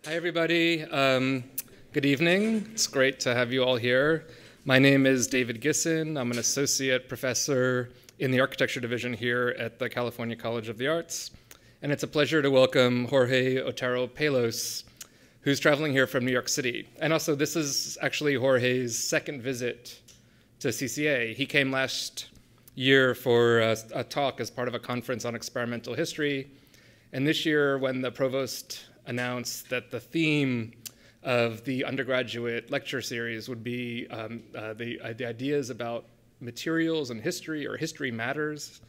Hi, everybody. Good evening. It's great to have you all here. My name is David Gisson. I'm an associate professor in the architecture division here at the California College of the Arts. And it's a pleasure to welcome Jorge Otero-Pailos, who's traveling here from New York City. And also, this is actually Jorge's second visit to CCA. He came last year for a talk as part of a conference on experimental history. And this year, when the provost announced that the theme of the undergraduate lecture series would be the ideas about materials and history, or history matters,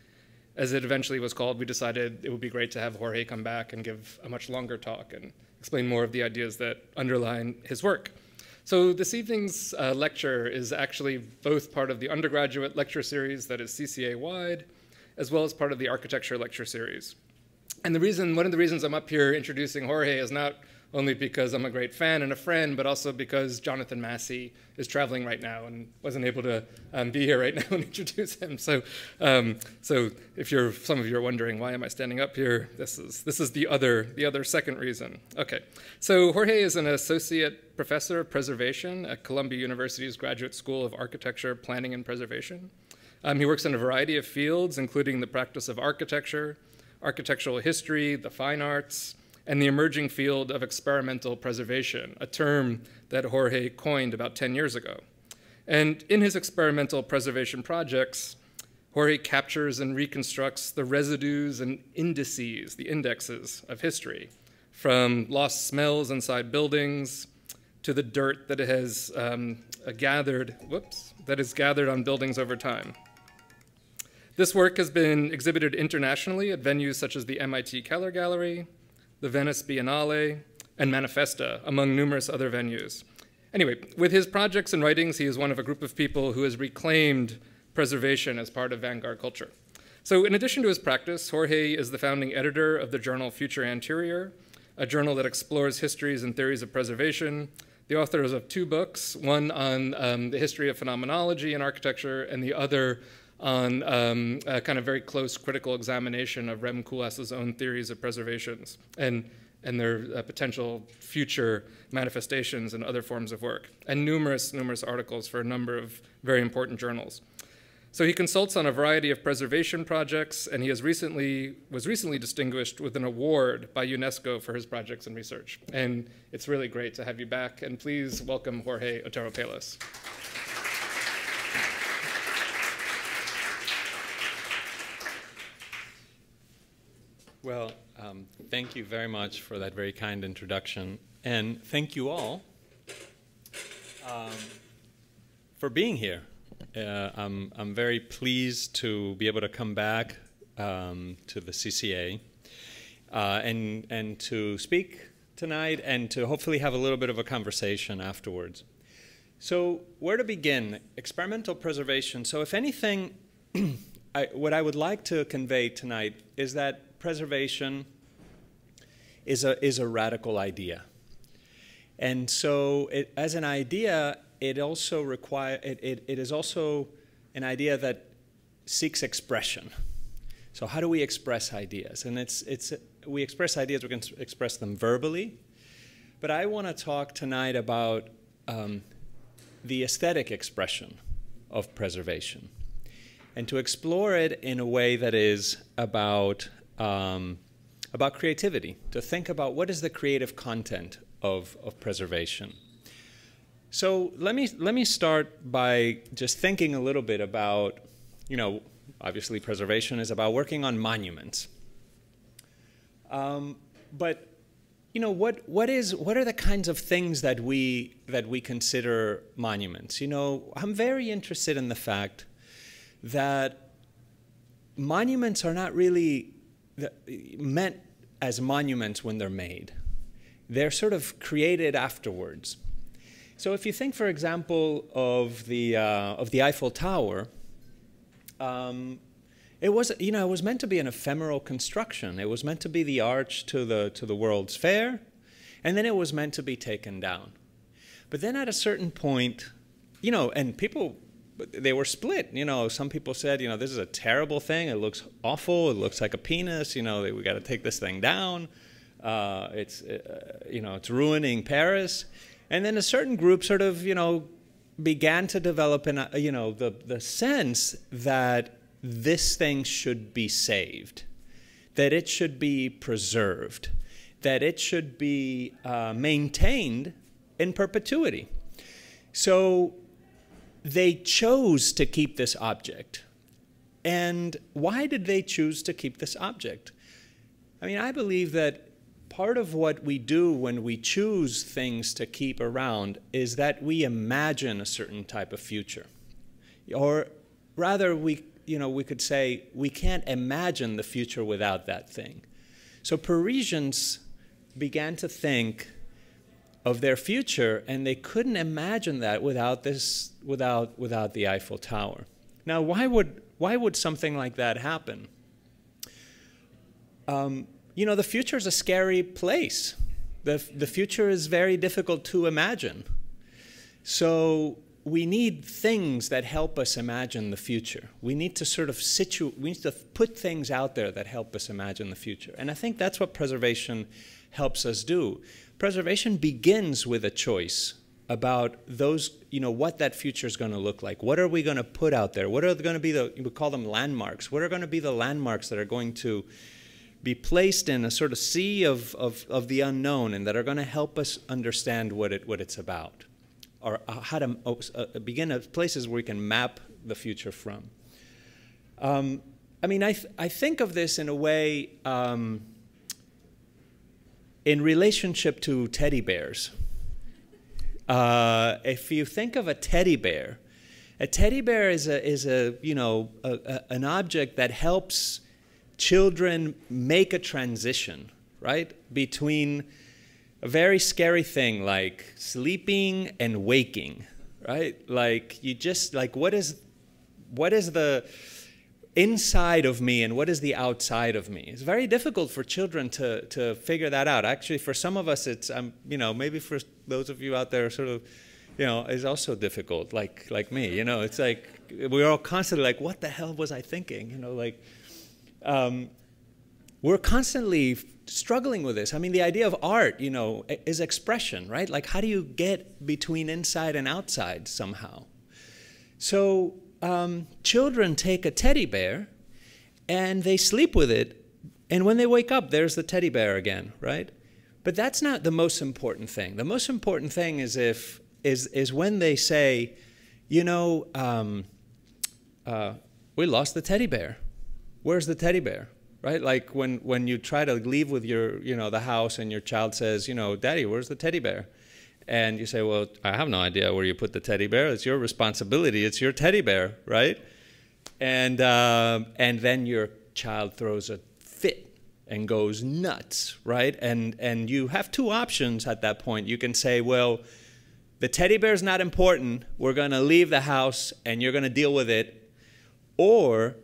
as it eventually was called, we decided it would be great to have Jorge come back and give a much longer talk and explain more of the ideas that underline his work. So this evening's lecture is actually both part of the undergraduate lecture series that is CCA-wide, as well as part of the architecture lecture series. And one of the reasons I'm up here introducing Jorge is not only because I'm a great fan and a friend, but also because Jonathan Massey is traveling right now and wasn't able to be here right now and introduce him. So if some of you are wondering why am I standing up here, this is the other second reason. Okay, so Jorge is an associate professor of preservation at Columbia University's Graduate School of Architecture, Planning and Preservation. He works in a variety of fields, including the practice of architecture, architectural history, the fine arts, and the emerging field of experimental preservation, a term that Jorge coined about 10 years ago. And in his experimental preservation projects, Jorge captures and reconstructs the residues and indices, the indexes of history, from lost smells inside buildings to the dirt that has gathered on buildings over time. This work has been exhibited internationally at venues such as the MIT Keller Gallery, the Venice Biennale, and Manifesta, among numerous other venues. Anyway, with his projects and writings, he is one of a group of people who has reclaimed preservation as part of vanguard culture. So in addition to his practice, Jorge is the founding editor of the journal Future Anterior, a journal that explores histories and theories of preservation. The author is of two books, one on the history of phenomenology in architecture, and the other on a kind of very close critical examination of Rem Koolhaas's own theories of preservations and their potential future manifestations in other forms of work, and numerous articles for a number of very important journals. So he consults on a variety of preservation projects, and he was recently distinguished with an award by UNESCO for his projects and research. And it's really great to have you back, and please welcome Jorge Otero-Pailos. Well, thank you very much for that very kind introduction, and thank you all for being here. I'm very pleased to be able to come back to the CCA and to speak tonight and to hopefully have a little bit of a conversation afterwards. So where to begin? Experimental preservation. So if anything, what I would like to convey tonight is that preservation is a radical idea, and so as an idea, it is also an idea that seeks expression. So how do we express ideas? And we express ideas. We can express them verbally, but I want to talk tonight about the aesthetic expression of preservation, and to explore it in a way that is about creativity, to think about what is the creative content of preservation. So let me start by just thinking a little bit about, obviously preservation is about working on monuments. But what are the kinds of things that we consider monuments? I'm very interested in the fact that monuments are not really meant as monuments when they're made. They're sort of created afterwards. So if you think, for example, of the Eiffel Tower, it was meant to be an ephemeral construction. It was meant to be the arch to the World's Fair, and then it was meant to be taken down. But then at a certain point, and people, they were split. Some people said, this is a terrible thing. It looks awful. It looks like a penis. We got to take this thing down. It's ruining Paris. And then a certain group sort of, began to develop the sense that this thing should be saved, that it should be preserved, that it should be maintained in perpetuity. So they chose to keep this object. And why did they choose to keep this object? I mean, I believe that part of what we do when we choose things to keep around is that we imagine a certain type of future. Or rather, we could say we can't imagine the future without that thing. So Parisians began to think of their future, and they couldn't imagine that without the Eiffel Tower. Now, why would something like that happen? The future is a scary place. The future is very difficult to imagine. So we need things that help us imagine the future. We need to sort of put things out there that help us imagine the future. And I think that's what preservation helps us do. Preservation begins with a choice about what that future is going to look like. What are we going to put out there? What are going to be we call them landmarks. What are going to be the landmarks that are going to be placed in a sort of sea of the unknown and that are going to help us understand what it's about, or how to begin at places where we can map the future from. I think of this in a way in relationship to teddy bears. If you think of a teddy bear is an object that helps children make a transition, right, between a very scary thing like sleeping and waking, right? Like what is the inside of me and what is the outside of me? It's very difficult for children to figure that out. Actually, for some of us, it's maybe for those of you out there, sort of, is also difficult. Like me, it's like we're all constantly like, what the hell was I thinking? We're constantly struggling with this. I mean, the idea of art, is expression, right? Like, how do you get between inside and outside somehow? So children take a teddy bear and they sleep with it, and when they wake up, there's the teddy bear again, right? But that's not the most important thing. The most important thing is when they say, we lost the teddy bear. Where's the teddy bear, right? Like when you try to leave with your, the house, and your child says, Daddy, where's the teddy bear? And you say, well, I have no idea where you put the teddy bear. It's your responsibility. It's your teddy bear, right? And then your child throws a fit and goes nuts, right? And you have two options at that point. You can say, well, the teddy bear's not important. We're going to leave the house and you're going to deal with it. Or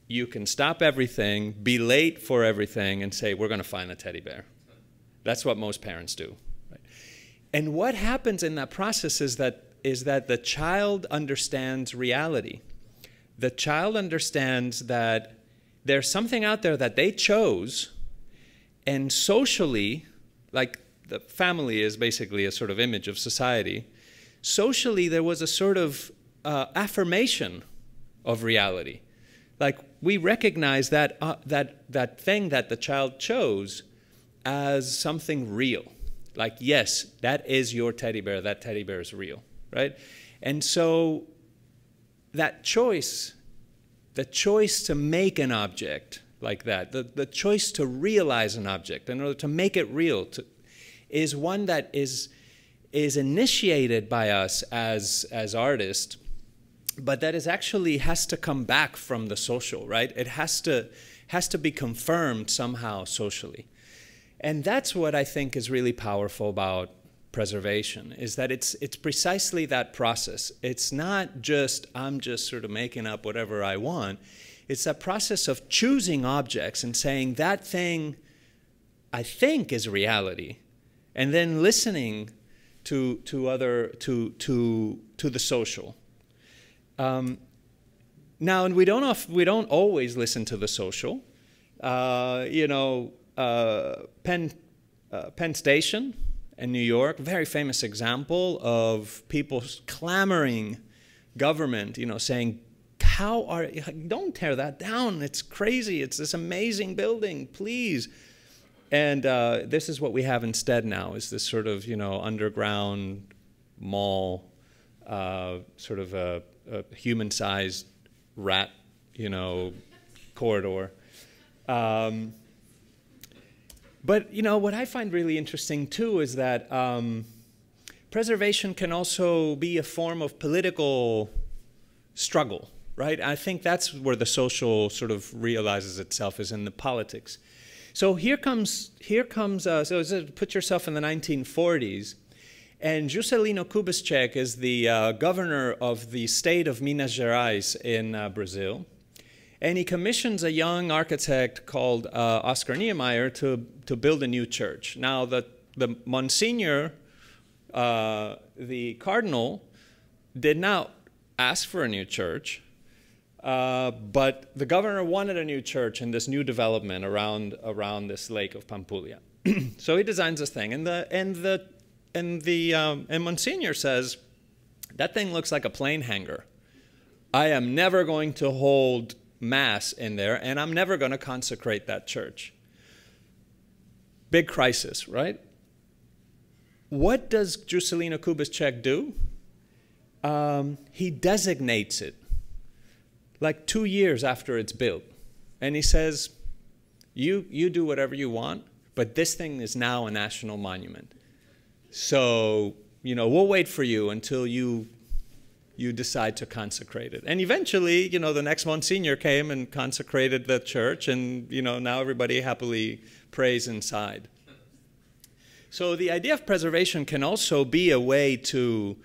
you can stop everything, be late for everything, and say, we're going to find the teddy bear. That's what most parents do. Right? And what happens in that process is that the child understands reality. The child understands that there's something out there that they chose, and socially, like the family is basically a sort of image of society, socially there was a sort of affirmation of reality. Like, we recognize that that thing that the child chose as something real. Like, yes, that is your teddy bear. That teddy bear is real, right? And so that choice, the choice to make an object like that, the choice to realize an object in order to make it real, is one that is initiated by us as artists, but that is actually has to come back from the social, right? It has to be confirmed somehow socially. And that's what I think is really powerful about preservation, is that it's precisely that process. It's not just, I'm just sort of making up whatever I want. It's that process of choosing objects and saying that thing I think is reality, and then listening to the social. Now, and we don't always listen to the social. Penn Station in New York, very famous example of people clamoring government, saying, don't tear that down. It's crazy. It's this amazing building, please. And this is what we have instead now, is this sort of, underground mall, sort of a human-sized rat, corridor. But, what I find really interesting, too, is that preservation can also be a form of political struggle, right? I think that's where the social sort of realizes itself, is in the politics. So here comes so put yourself in the 1940s, and Juscelino Kubitschek is the governor of the state of Minas Gerais in Brazil. And he commissions a young architect called Oscar Niemeyer to build a new church. Now, the Monsignor, the cardinal, did not ask for a new church, but the governor wanted a new church in this new development around this lake of Pampulha. So he designs this thing, and Monsignor says, that thing looks like a plane hangar. I am never going to hold Mass in there, and I'm never going to consecrate that church. Big crisis, right? What does Juscelino Kubitschek do? He designates it like 2 years after it's built. And he says, you do whatever you want, but this thing is now a national monument. So, we'll wait for you until you decide to consecrate it. And eventually, the next Monsignor came and consecrated the church, and, now everybody happily prays inside. So the idea of preservation can also be a way to,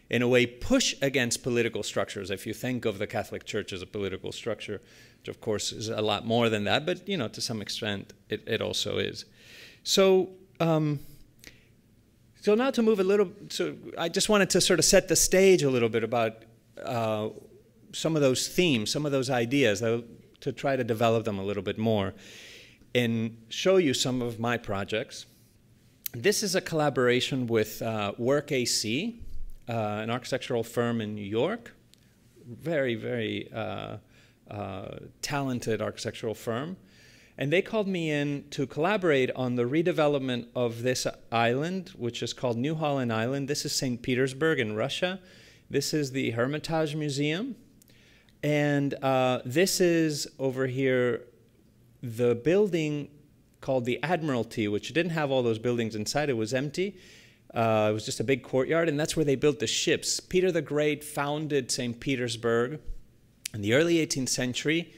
in a way, push against political structures. If you think of the Catholic Church as a political structure, which of course is a lot more than that, but, to some extent, it also is. So, so now to move a little, so I just wanted to sort of set the stage a little bit about some of those themes, some of those ideas, to try to develop them a little bit more and show you some of my projects. This is a collaboration with Work AC, an architectural firm in New York, very, very talented architectural firm. And they called me in to collaborate on the redevelopment of this island, which is called New Holland Island. This is St. Petersburg in Russia. This is the Hermitage Museum. And this is, over here, the building called the Admiralty, which didn't have all those buildings inside. It was empty. It was just a big courtyard, and that's where they built the ships. Peter the Great founded St. Petersburg in the early 18th century.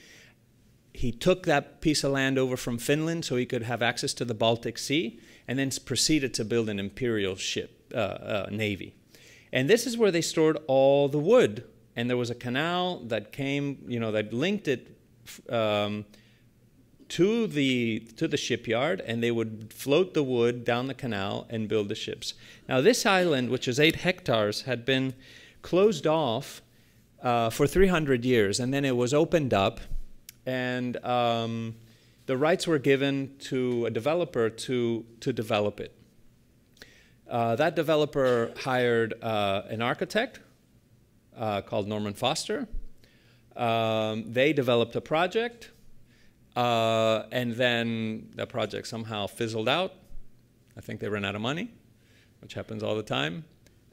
He took that piece of land over from Finland so he could have access to the Baltic Sea, and then proceeded to build an imperial ship, navy. And this is where they stored all the wood. And there was a canal that came, that linked it to the shipyard, and they would float the wood down the canal and build the ships. Now, this island, which is 8 hectares, had been closed off for 300 years, and then it was opened up. And the rights were given to a developer to develop it. That developer hired an architect called Norman Foster. They developed a project, and then the project somehow fizzled out. I think they ran out of money, which happens all the time.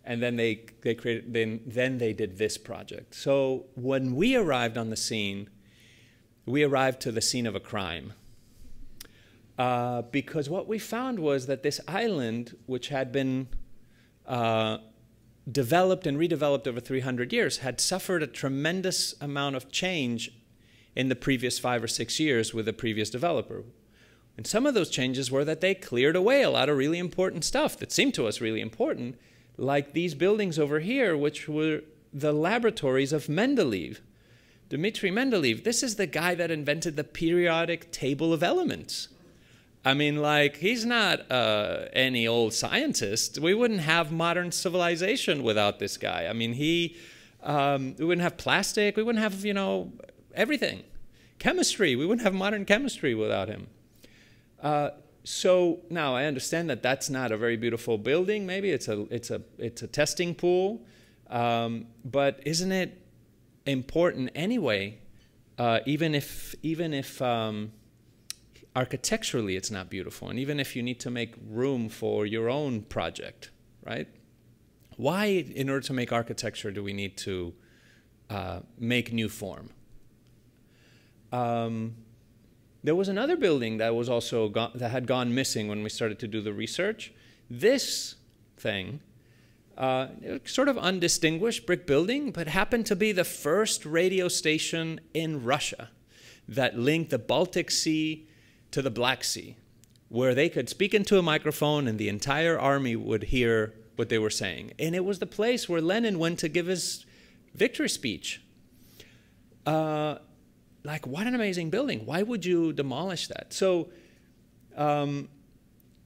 And then they created. Then they did this project. So when we arrived on the scene, we arrived to the scene of a crime. Because what we found was that this island, which had been developed and redeveloped over 300 years, had suffered a tremendous amount of change in the previous 5 or 6 years with the previous developer. And some of those changes were that they cleared away a lot of really important stuff that seemed to us really important, like these buildings over here, which were the laboratories of Mendeleev. Dmitri Mendeleev, this is the guy that invented the periodic table of elements. I mean, like, he's not any old scientist. We wouldn't have modern civilization without this guy. I mean, we wouldn't have plastic. We wouldn't have, everything. Chemistry. We wouldn't have modern chemistry without him. So now I understand that that's not a very beautiful building. Maybe it's a testing pool, but isn't it important anyway? Even if architecturally it's not beautiful, and even if you need to make room for your own project, right? Why, in order to make architecture, do we need to make new form? There was another building that was also that had gone missing when we started to do the research. This thing, sort of undistinguished brick building, but happened to be the first radio station in Russia that linked the Baltic Sea to the Black Sea, where they could speak into a microphone and the entire army would hear what they were saying. And it was the place where Lenin went to give his victory speech. Like, what an amazing building. Why would you demolish that? So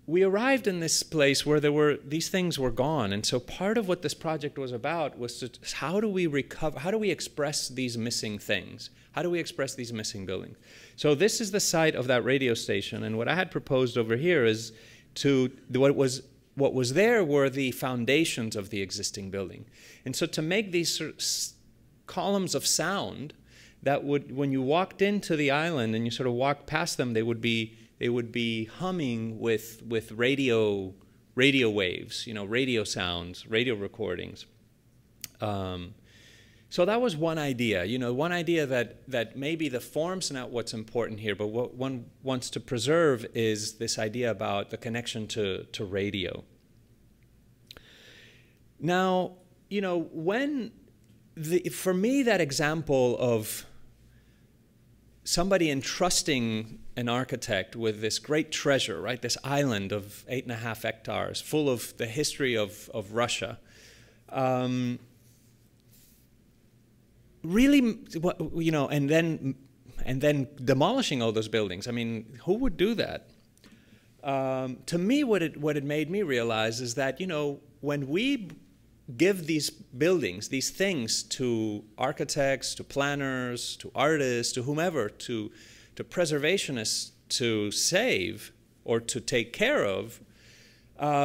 we arrived in this place where these things were gone. And so part of what this project was about was how do we recover, how do we express these missing things? How do we express these missing buildings? So this is the site of that radio station. And what I had proposed over here is what was there were the foundations of the existing building. And so to make these sort of columns of sound that would, when you walked into the island and you sort of walked past them, they would be humming with radio waves, you know, radio sounds, radio recordings. So that was one idea, you know, one idea that maybe the form's not what's important here, but what one wants to preserve is this idea about the connection to radio. Now, you know, for me, that example of somebody entrusting an architect with this great treasure, right, this island of 8.5 hectares full of the history of Russia, really, you know, and then demolishing all those buildings. I mean, who would do that? To me, what it made me realize is that, you know, when we give these buildings, these things to architects, to planners, to artists, to whomever, to preservationists to save or to take care of,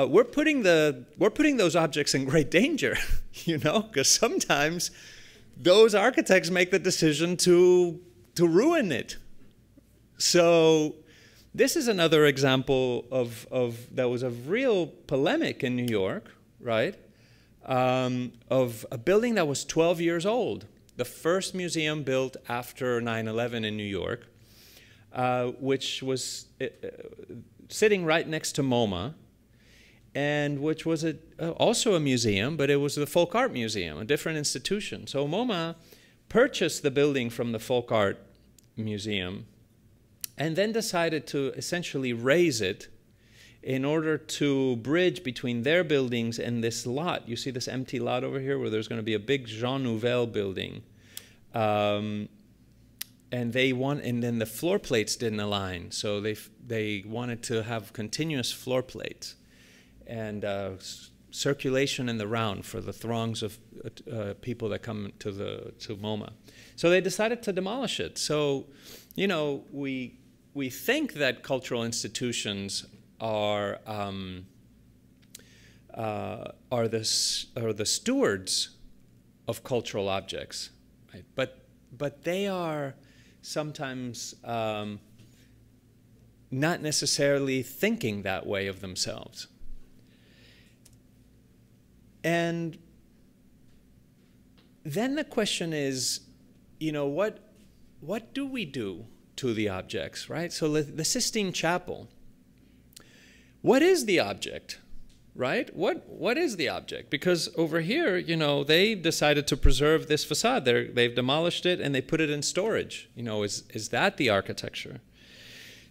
we're putting those objects in great danger, you know, because sometimes those architects make the decision to ruin it. So this is another example of that was a real polemic in New York, right? Of a building that was 12 years old, the first museum built after 9/11 in New York, which was sitting right next to MoMA, and which was also a museum, but it was the Folk Art Museum, a different institution. So MoMA purchased the building from the Folk Art Museum and then decided to essentially raise it in order to bridge between their buildings and this lot. You see this empty lot over here where there's going to be a big Jean Nouvel building. And then the floor plates didn't align, so they wanted to have continuous floor plates and circulation in the round for the throngs of people that come to MoMA. So they decided to demolish it. So, you know, we think that cultural institutions are the stewards of cultural objects, right? But they are sometimes not necessarily thinking that way of themselves. And then the question is, you know, what do we do to the objects, right? So the Sistine Chapel, what is the object, right? What is the object? Because over here, you know, they decided to preserve this facade. They've demolished it and they put it in storage. You know, is that the architecture?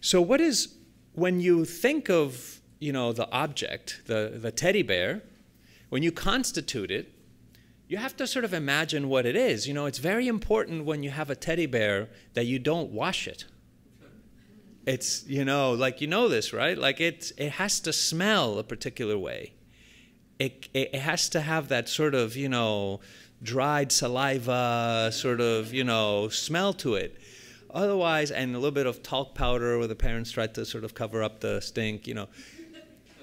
So when you think of, you know, the object, the teddy bear, when you constitute it, you have to sort of imagine what it is. You know, it's very important when you have a teddy bear that you don't wash it. It's, you know, like, you know this, right? Like it has to smell a particular way. It has to have that sort of, you know, dried saliva sort of, you know, smell to it. Otherwise, and a little bit of talc powder where the parents tried to sort of cover up the stink, you know.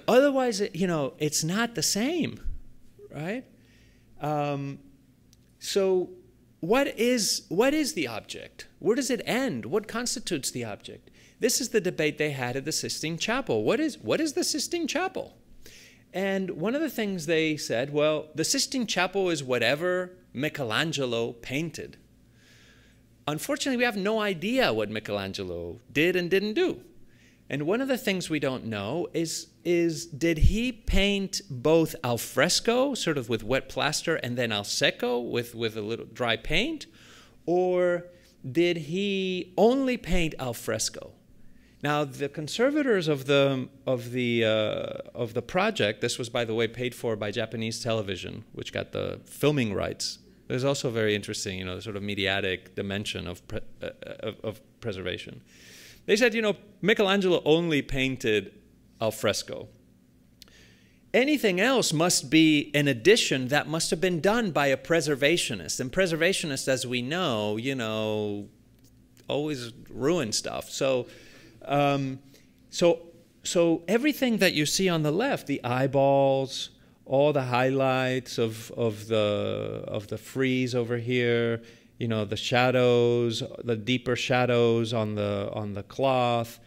Otherwise, you know, it's not the same, right? So what is the object? Where does it end? What constitutes the object? This is the debate they had at the Sistine Chapel. What is the Sistine Chapel? And one of the things they said, well, the Sistine Chapel is whatever Michelangelo painted. Unfortunately, we have no idea what Michelangelo did and didn't do. And one of the things we don't know is did he paint both al fresco, sort of with wet plaster, and then al secco with a little dry paint? Or did he only paint al fresco? Now, the conservators of the project, this was, by the way, paid for by Japanese television, which got the filming rights. There's also very interesting, you know, the sort of mediatic dimension of preservation. They said, you know, Michelangelo only painted al fresco. Anything else must be an addition that must have been done by a preservationist. And preservationists, as we know, you know, always ruin stuff. So everything that you see on the left, the eyeballs, all the highlights of the frieze over here, you know, the shadows, the deeper shadows on the cloth,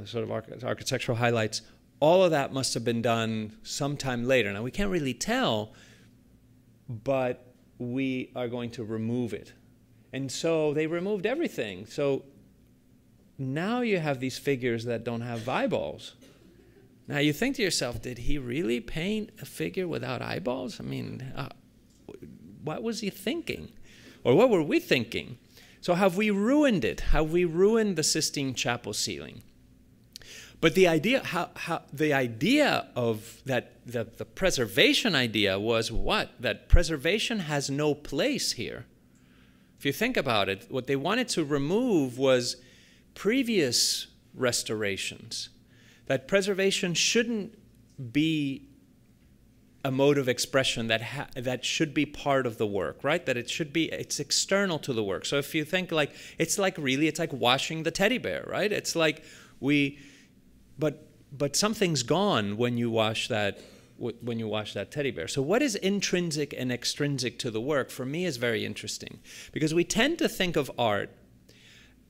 sort of architectural highlights, all of that must have been done sometime later. Now, we can't really tell, but we are going to remove it. And so they removed everything. So now you have these figures that don't have eyeballs. Now you think to yourself, did he really paint a figure without eyeballs? I mean, what was he thinking? Or what were we thinking? So have we ruined it? Have we ruined the Sistine Chapel ceiling? But the idea, the idea of that, the preservation idea was what? That preservation has no place here. If you think about it, what they wanted to remove was previous restorations. That preservation shouldn't be a mode of expression that should be part of the work, right? That it's external to the work. So if you think like, it's like washing the teddy bear, right? It's like but something's gone when you wash that teddy bear. So what is intrinsic and extrinsic to the work, for me, is very interesting, because we tend to think of art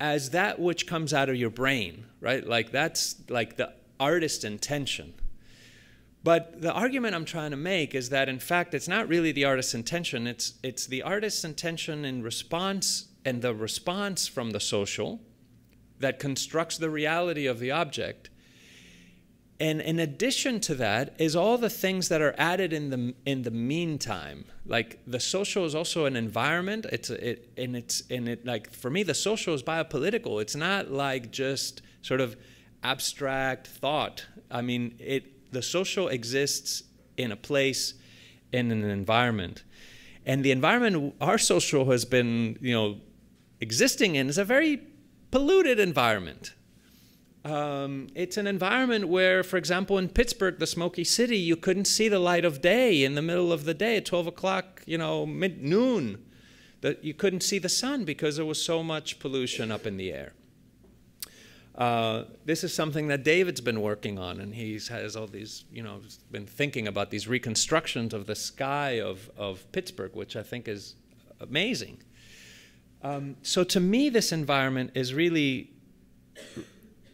as that which comes out of your brain, right? Like that's like the artist's intention. But the argument I'm trying to make is that, in fact, it's not really the artist's intention. It's the artist's intention in response, and the response from the social that constructs the reality of the object. And in addition to that is all the things that are added in the meantime. Like the social is also an environment. Like for me, the social is biopolitical. It's not like just sort of abstract thought. I mean, the social exists in a place, in an environment. And the environment our social has been, you know, existing in is a very polluted environment. It's an environment where, for example, in Pittsburgh, the smoky city, you couldn't see the light of day in the middle of the day at 12 o'clock, you know, noon. That you couldn't see the sun because there was so much pollution up in the air. This is something that David's been working on, and he has all these, you know, been thinking about these reconstructions of the sky of Pittsburgh, which I think is amazing. So to me, this environment is really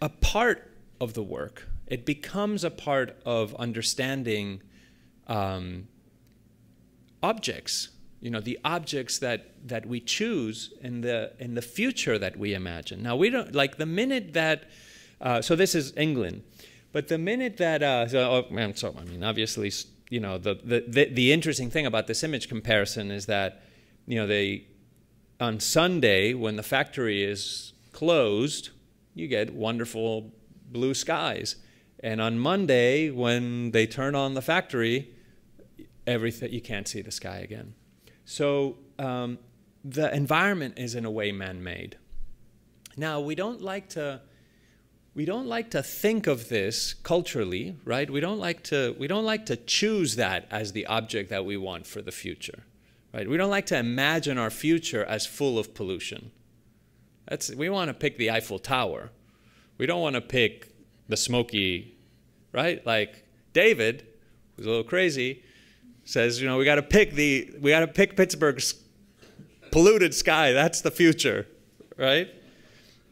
a part of the work. It becomes a part of understanding objects, you know, the objects that we choose in the future that we imagine. Now, we don't, like the minute that, so this is England, but the minute that, I mean, obviously, you know, the interesting thing about this image comparison is that, you know, on Sunday, when the factory is closed, you get wonderful blue skies. And on Monday, when they turn on the factory, everything, you can't see the sky again. So the environment is in a way man-made. Now, we don't like to think of this culturally, right? We don't like to choose that as the object that we want for the future, right? We don't like to imagine our future as full of pollution. We want to pick the Eiffel Tower. We don't want to pick the smoky, right? Like David, who's a little crazy, says, we got to pick Pittsburgh's polluted sky. That's the future, right?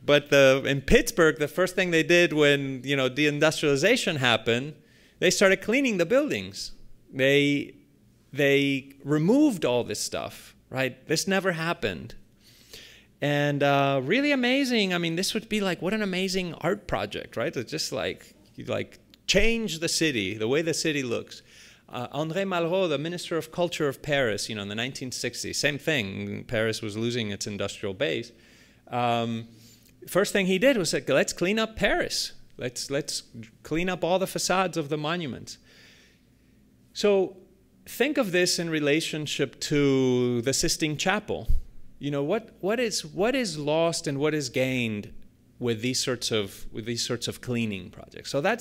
But in Pittsburgh, the first thing they did when deindustrialization happened, they started cleaning the buildings. They removed all this stuff, right? This never happened. And really amazing. I mean, this would be like, what an amazing art project, right? It's just like, change the city, the way the city looks. André Malraux, the Minister of Culture of Paris, in the 1960s, same thing. Paris was losing its industrial base. First thing he did was say, let's clean up Paris. Let's clean up all the facades of the monuments. So think of this in relationship to the Sistine Chapel. What is lost and what is gained with these sorts of cleaning projects? So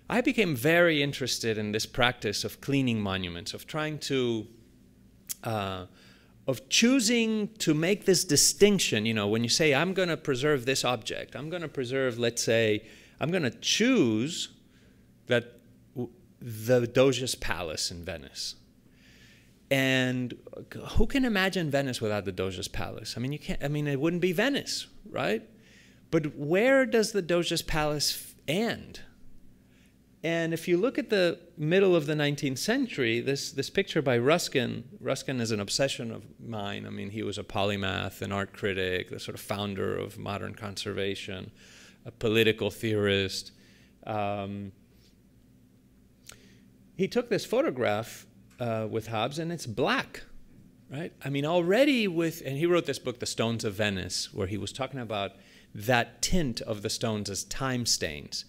I became very interested in this practice of cleaning monuments, of trying to of choosing to make this distinction. When you say, I'm going to preserve this object, I'm going to preserve, let's say, I'm going to choose that the Doge's Palace in Venice. And who can imagine Venice without the Doge's Palace? I mean, you can't. I mean, it wouldn't be Venice, right? But where does the Doge's Palace end? And if you look at the middle of the 19th century, this picture by Ruskin is an obsession of mine. I mean, he was a polymath, an art critic, the sort of founder of modern conservation, a political theorist. He took this photograph with Hobbes, and it's black, right? I mean, already and he wrote this book, The Stones of Venice, where he was talking about that tint of the stones as time stains.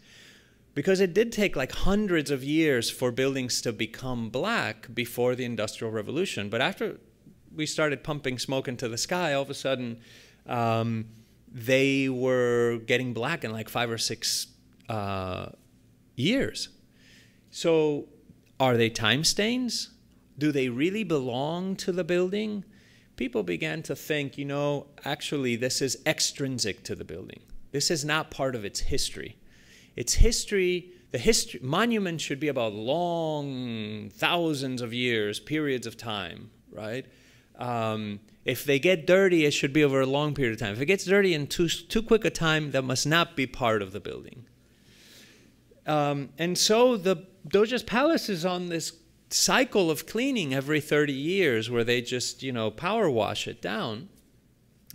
Because it did take like hundreds of years for buildings to become black before the Industrial Revolution. But after we started pumping smoke into the sky, all of a sudden they were getting black in like 5 or 6 years. So are they time stains? Do they really belong to the building? People began to think, actually this is extrinsic to the building. This is not part of its history. Its history, monument should be about long, thousands of years, periods of time, right? If they get dirty, it should be over a long period of time. If it gets dirty in too quick a time, that must not be part of the building. And so the Doge's Palace is on this cycle of cleaning every 30 years where they just, power wash it down.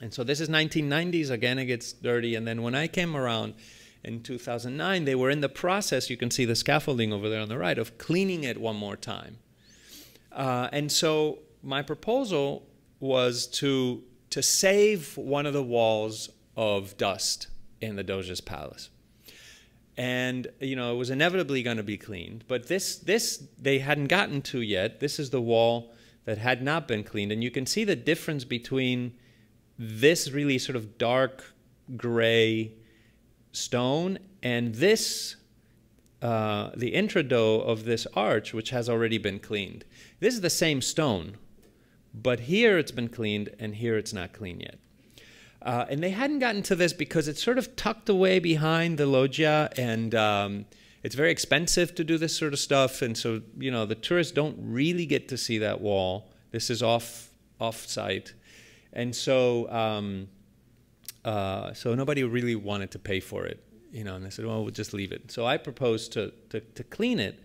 And so this is 1990s, again it gets dirty. And then when I came around in 2009, they were in the process, you can see the scaffolding over there on the right, of cleaning it one more time. And so my proposal was to save one of the walls of dust in the Doge's Palace. And, it was inevitably going to be cleaned. But this they hadn't gotten to yet. This is the wall that had not been cleaned. And you can see the difference between this really sort of dark gray stone and this, the intrado of this arch, which has already been cleaned. This is the same stone, but here it's been cleaned and here it's not clean yet. And they hadn't gotten to this because it's sort of tucked away behind the loggia, and it's very expensive to do this sort of stuff. And so, the tourists don't really get to see that wall. This is off-site. And so, so nobody really wanted to pay for it, and they said, well, we'll just leave it. So I proposed to clean it.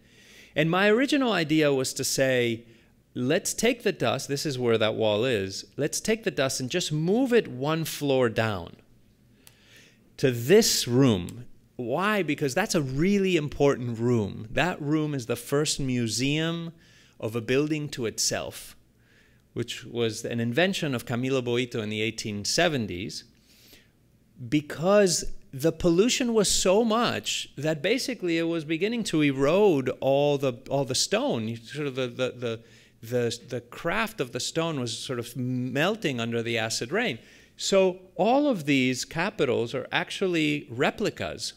And my original idea was to say, let's take the dust, this is where that wall is, let's take the dust and just move it one floor down to this room. Why? Because that's a really important room. That room is the first museum of a building to itself, which was an invention of Camilo Boito in the 1870s, because the pollution was so much that basically it was beginning to erode all the stone. Sort of the craft of the stone was sort of melting under the acid rain. So all of these capitals are actually replicas.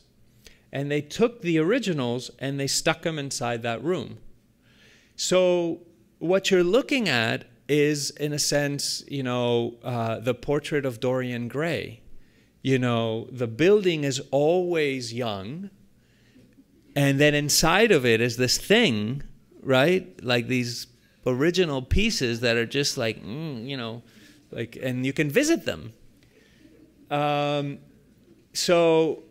And they took the originals and they stuck them inside that room. So what you're looking at is, in a sense, the portrait of Dorian Gray. you know, the building is always young, and then inside of it is this thing, right? Like these original pieces that are just like, you know, like, and you can visit them. So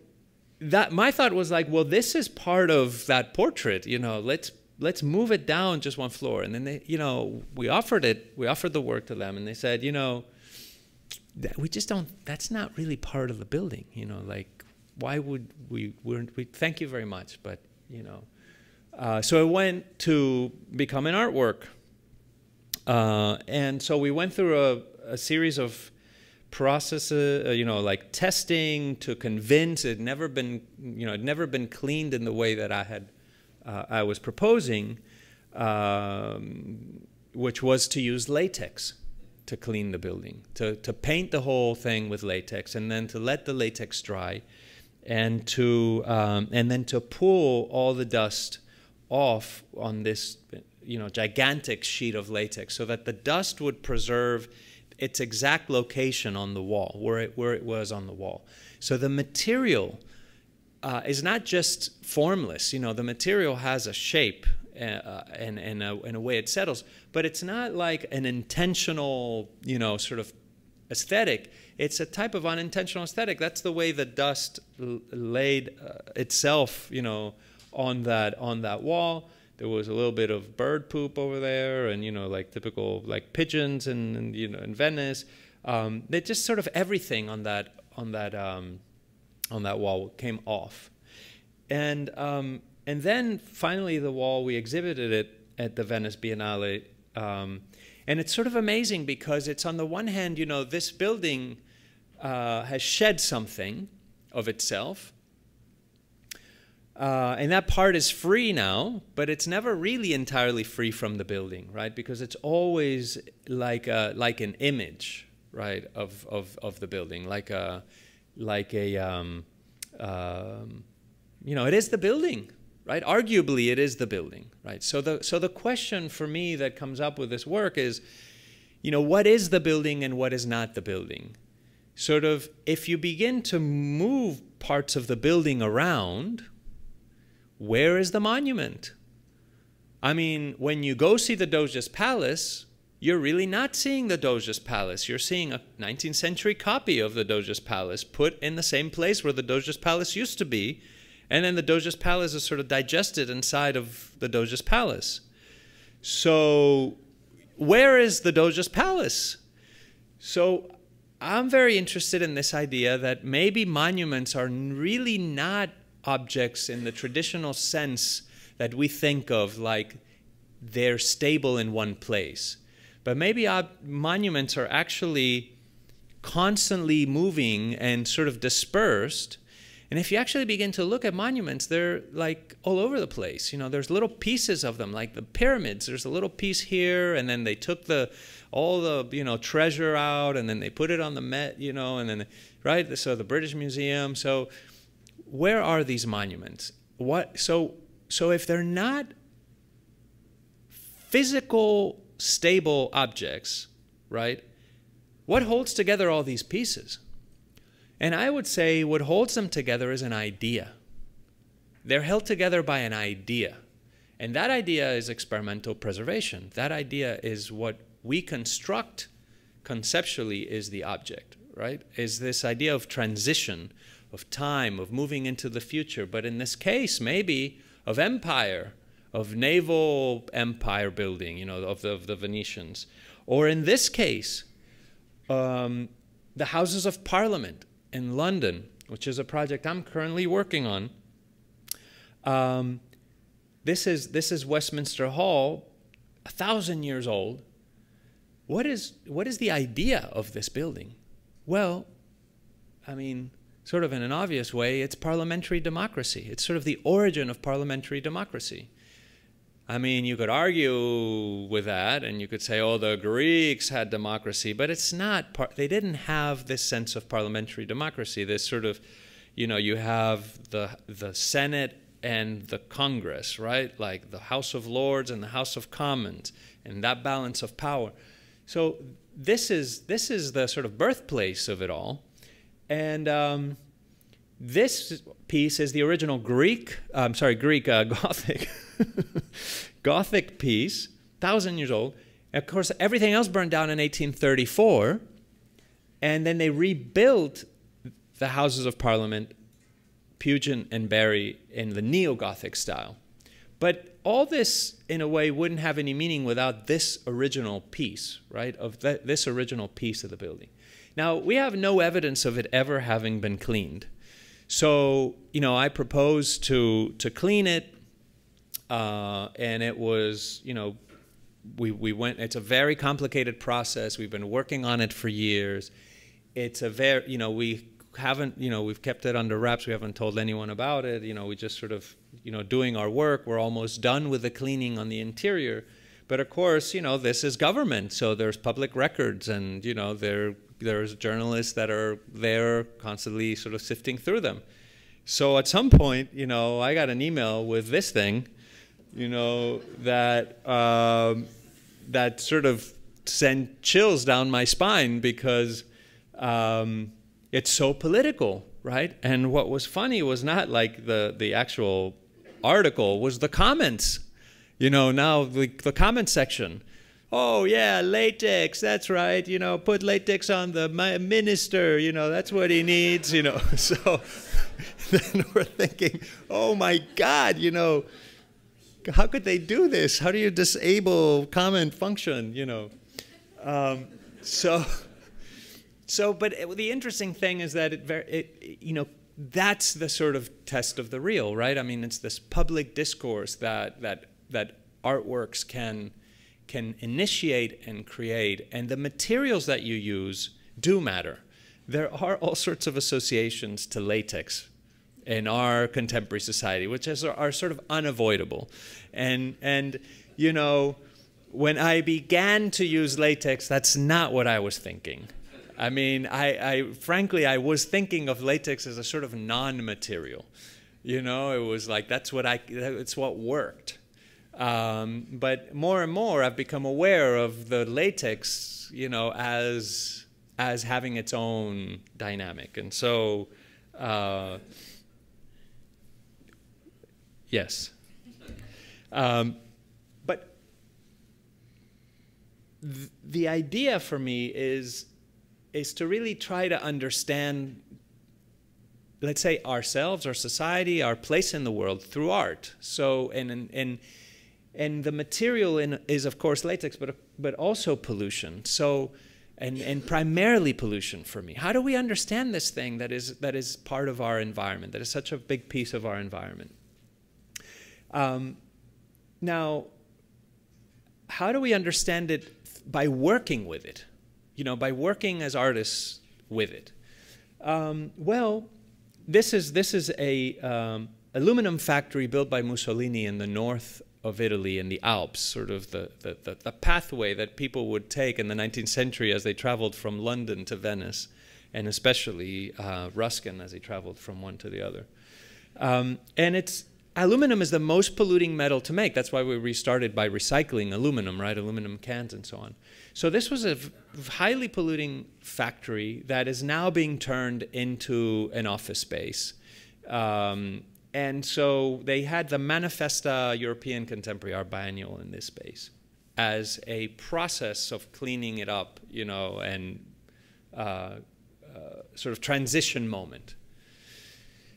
that my thought was like, well, this is part of that portrait, you know, let's move it down just one floor. And then they, you know, we offered the work to them, and they said, you know, we just don't, that's not really part of the building, you know, like, why would we thank you very much, but, you know. So it went to become an artwork. And so we went through a series of processes, you know, like testing to convince. It had never been cleaned in the way that I was proposing, which was to use latex to clean the building, to paint the whole thing with latex, and then to let the latex dry, and then to pull all the dust off on this, you know, gigantic sheet of latex, so that the dust would preserve its exact location on the wall, where it was on the wall. So the material is not just formless. You know, the material has a shape and a way it settles, but it's not like an intentional, you know, sort of aesthetic. It's a type of unintentional aesthetic. That's the way the dust laid itself, you know, on that wall. There was a little bit of bird poop over there, and, you know, like typical like pigeons, and you know, in Venice, they just sort of everything on that wall came off, and then finally the wall, we exhibited it at the Venice Biennale, and it's sort of amazing because it's, on the one hand, you know, this building has shed something of itself. And that part is free now, but it's never really entirely free from the building, right? Because it's always like an image, right, of the building, you know, it is the building, right? Arguably, it is the building, right? So the question for me that comes up with this work is, you know, what is the building and what is not the building? Sort of, if you begin to move parts of the building around, where is the monument? I mean, when you go see the Doge's Palace, you're really not seeing the Doge's Palace. You're seeing a 19th century copy of the Doge's Palace put in the same place where the Doge's Palace used to be, and then the Doge's Palace is sort of digested inside of the Doge's Palace. So where is the Doge's Palace? So I'm very interested in this idea that maybe monuments are really not objects in the traditional sense that we think of, like they're stable in one place. But maybe monuments are actually constantly moving and sort of dispersed. And if you actually begin to look at monuments, they're like all over the place. You know, there's little pieces of them, like the pyramids. There's a little piece here, and then they took all the, you know, treasure out, and then they put it on the Met, you know, and then, right? So the British Museum. So where are these monuments? So if they're not physical, stable objects, right, what holds together all these pieces? And I would say what holds them together is an idea. They're held together by an idea. And that idea is experimental preservation. That idea is what we construct conceptually is the object, right? Is this idea of transition, of time, of moving into the future, but in this case, maybe of empire, of naval empire building, you know, of the Venetians. Or in this case, the Houses of Parliament in London, which is a project I'm currently working on. This is Westminster Hall, 1,000 years old. What is the idea of this building? Well, I mean, sort of in an obvious way, it's parliamentary democracy. It's sort of the origin of parliamentary democracy. I mean, you could argue with that, and you could say, oh, the Greeks had democracy, but it's not, they didn't have this sense of parliamentary democracy, this sort of, you know, you have the Senate and the Congress, right? Like the House of Lords and the House of Commons, and that balance of power. So this is the sort of birthplace of it all. And this piece is the original Gothic Gothic piece, 1,000 years old. Of course, everything else burned down in 1834, and then they rebuilt the Houses of Parliament, Pugin and Barry, in the neo-Gothic style. But all this, in a way, wouldn't have any meaning without this original piece, right, of this original piece of the building. Now, we have no evidence of it ever having been cleaned. So, you know, I proposed to clean it, and it was, you know, we went, it's a very complicated process. We've been working on it for years. It's a very, you know, we haven't, you know, we've kept it under wraps. We haven't told anyone about it. You know, we just sort of, you know, doing our work. We're almost done with the cleaning on the interior. But of course, you know, this is government. So there's public records, and, you know, there's journalists that are there constantly sort of sifting through them. So at some point, you know, I got an email with this thing, you know, that that sort of sent chills down my spine, because it's so political, right? And what was funny was not like the actual article, was the comments. You know, now the comment section. Oh yeah, latex, that's right, you know, put latex on the minister, you know, that's what he needs, you know. So then we're thinking, oh my God, you know, how could they do this? How do you disable comment function, you know? But the interesting thing is that you know, that's the sort of test of the real, right? I mean, it's this public discourse that artworks can initiate and create, and the materials that you use do matter. There are all sorts of associations to latex in our contemporary society, which are sort of unavoidable. And you know, when I began to use latex, that's not what I was thinking. I mean, frankly, I was thinking of latex as a sort of non-material. You know, it was like, it's what worked. But more and more, I've become aware of the latex, you know, as having its own dynamic. And so, yes. But the idea for me is to really try to understand, let's say, ourselves, our society, our place in the world through art. So, and the material is, of course, latex, but also pollution. So, and primarily pollution for me. How do we understand this thing that is part of our environment, that is such a big piece of our environment? Now, how do we understand it? By working with it, you know, by working as artists with it. Well, this is a aluminum factory built by Mussolini in the north of Italy, in the Alps, sort of the pathway that people would take in the 19th century as they traveled from London to Venice, and especially Ruskin as he traveled from one to the other. And aluminum is the most polluting metal to make. That's why we restarted by recycling aluminum, right? Aluminum cans and so on. So this was a highly polluting factory that is now being turned into an office space. And so they had the Manifesta European Contemporary Art Biennial in this space as a process of cleaning it up, you know, and sort of transition moment.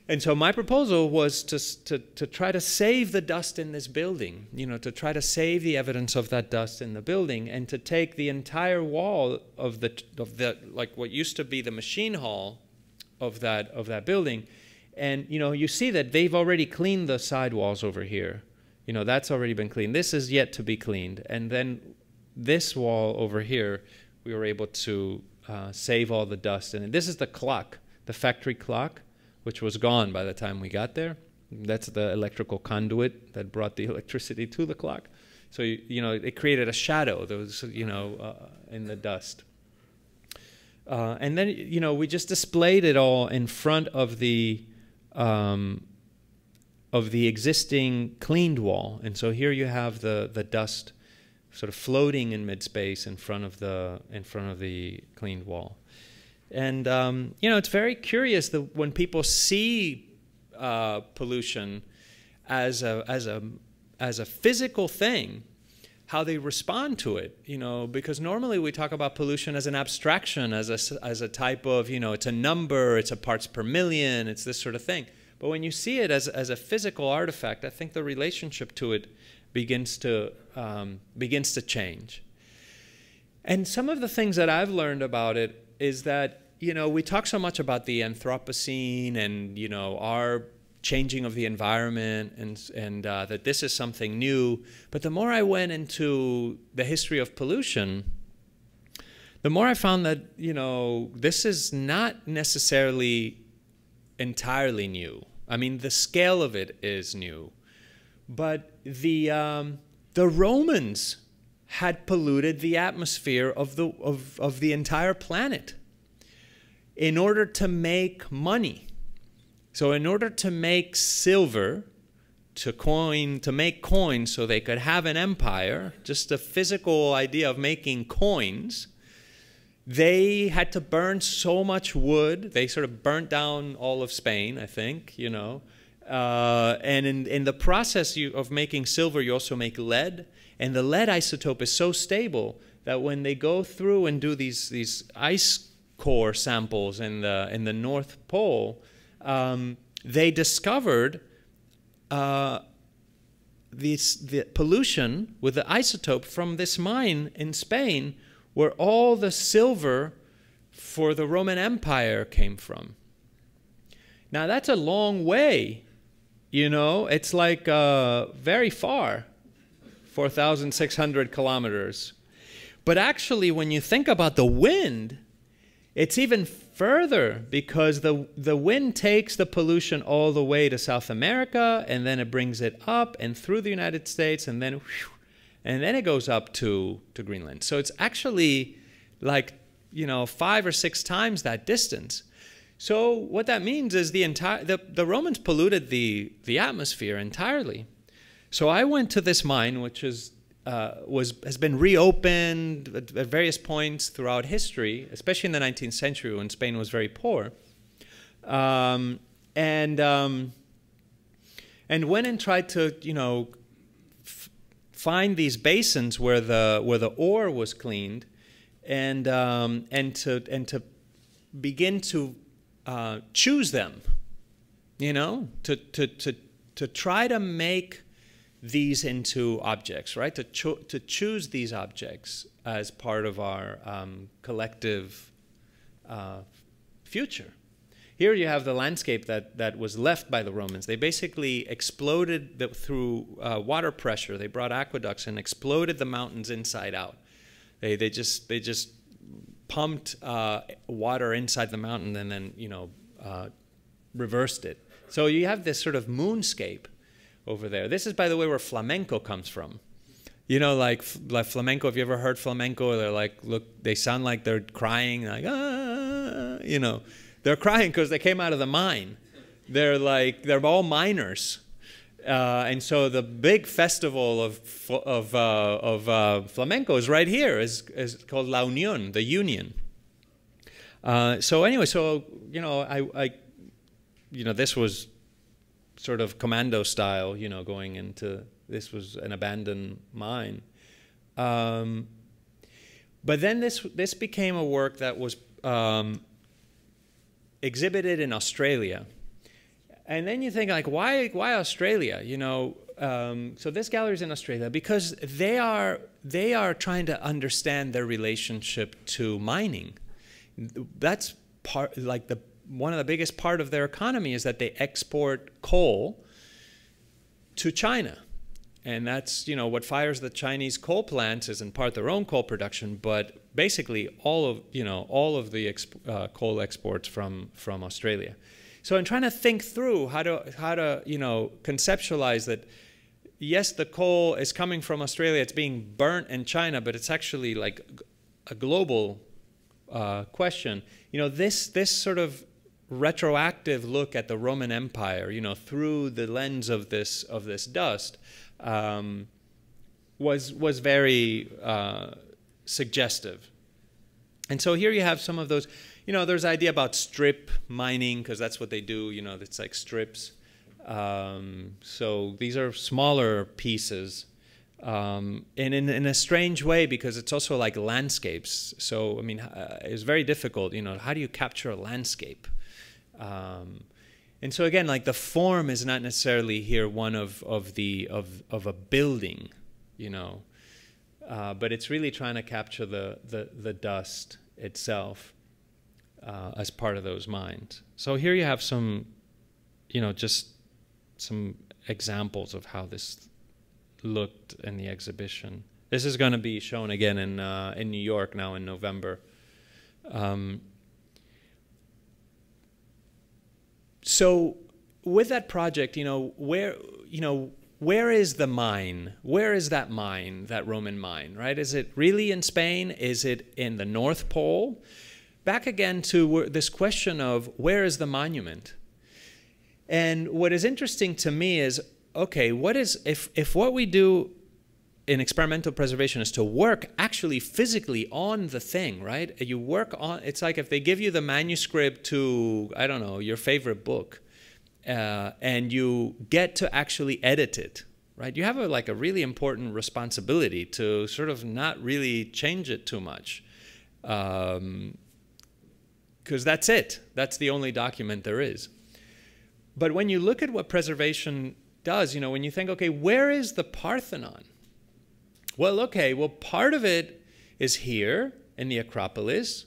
And so my proposal was to try to save the dust in this building, you know, to try to save the evidence of that dust in the building, and to take the entire wall of the like what used to be the machine hall of that building. And, you know, you see that they've already cleaned the sidewalls over here. You know, that's already been cleaned. This is yet to be cleaned. And then this wall over here, we were able to save all the dust. And this is the clock, the factory clock, which was gone by the time we got there. That's the electrical conduit that brought the electricity to the clock. So, you know, it created a shadow that was, you know, in the dust. And then, you know, we just displayed it all in front of the existing cleaned wall. And so here you have the dust sort of floating in mid-space in front of the cleaned wall. And you know, it's very curious that when people see pollution as a physical thing, how they respond to it. You know, because normally we talk about pollution as an abstraction, as a type of, you know, it's a number, it's a parts per million, it's this sort of thing. But when you see it as a physical artifact, I think the relationship to it begins to change. And some of the things that I've learned about it is that, you know, we talk so much about the Anthropocene and, you know, our changing of the environment, and that this is something new. But the more I went into the history of pollution, the more I found that, you know, this is not necessarily entirely new. I mean, the scale of it is new. But the Romans had polluted the atmosphere of the entire planet in order to make money. So in order to make silver, to make coins so they could have an empire, just the physical idea of making coins, they had to burn so much wood. They sort of burnt down all of Spain, I think, you know. And in the process of making silver, you also make lead. And the lead isotope is so stable that when they go through and do these ice core samples in the North Pole, they discovered the pollution with the isotope from this mine in Spain, where all the silver for the Roman Empire came from. Now that's a long way, you know. It's like very far, 4,600 kilometers. But actually, when you think about the wind, it's even further, because the wind takes the pollution all the way to South America, and then it brings it up and through the United States, and then whew, and then it goes up to Greenland. So it's actually like, you know, 5 or 6 times that distance. So what that means is the Romans polluted the atmosphere entirely. So I went to this mine, which is has been reopened at various points throughout history, especially in the 19th century when Spain was very poor, and went and tried to, you know, find these basins where the ore was cleaned, and to begin to choose them, you know, to try to make these into objects, right? To choose these objects as part of our collective future. Here you have the landscape that was left by the Romans. They basically exploded through water pressure. They brought aqueducts and exploded the mountains inside out. They just pumped water inside the mountain and then, you know, reversed it. So you have this sort of moonscape over there. This is, by the way, where flamenco comes from. You know, like flamenco. Have you ever heard flamenco? They're like, look, they sound like they're crying, like, ah, you know. They're crying because they came out of the mine. They're all miners. And so the big festival of flamenco is right here. Is called La Unión, the Union. So anyway, so, you know, you know, this was sort of commando style, you know, going into, this was an abandoned mine. But then this became a work that was exhibited in Australia. And then you think, like, why Australia? You know, so this gallery is in Australia because they are trying to understand their relationship to mining. That's part, like, one of the biggest part of their economy is that they export coal to China. And that's, you know, what fires the Chinese coal plants is in part their own coal production, but basically all of the coal exports from Australia. So I'm trying to think through how to you know, conceptualize that, yes, the coal is coming from Australia, it's being burnt in China, but it's actually like a global question. You know, this sort of retroactive look at the Roman Empire, you know, through the lens of this dust, was very suggestive. And so here you have some of those, you know, there's idea about strip mining, because that's what they do, you know, it's like strips. So these are smaller pieces, and in a strange way, because it's also like landscapes. So, I mean, it's very difficult, you know, how do you capture a landscape? And so again, like the form is not necessarily here one of a building, you know, but it's really trying to capture the dust itself as part of those minds. So here you have some, you know, just some examples of how this looked in the exhibition. This is going to be shown again in New York now in November. So with that project, you know, where is the mine? Where is that mine, that Roman mine, right? Is it really in Spain? Is it in the North Pole? Back again to this question of where is the monument? And what is interesting to me is, okay, what is, if what we do in experimental preservation is to work actually physically on the thing, right? You work on, it's like if they give you the manuscript to, I don't know, your favorite book, and you get to actually edit it, right? You have like a really important responsibility to sort of not really change it too much. Because that's it. That's the only document there is. But when you look at what preservation does, you know, when you think, okay, where is the Parthenon? Well, okay, well, part of it is here in the Acropolis.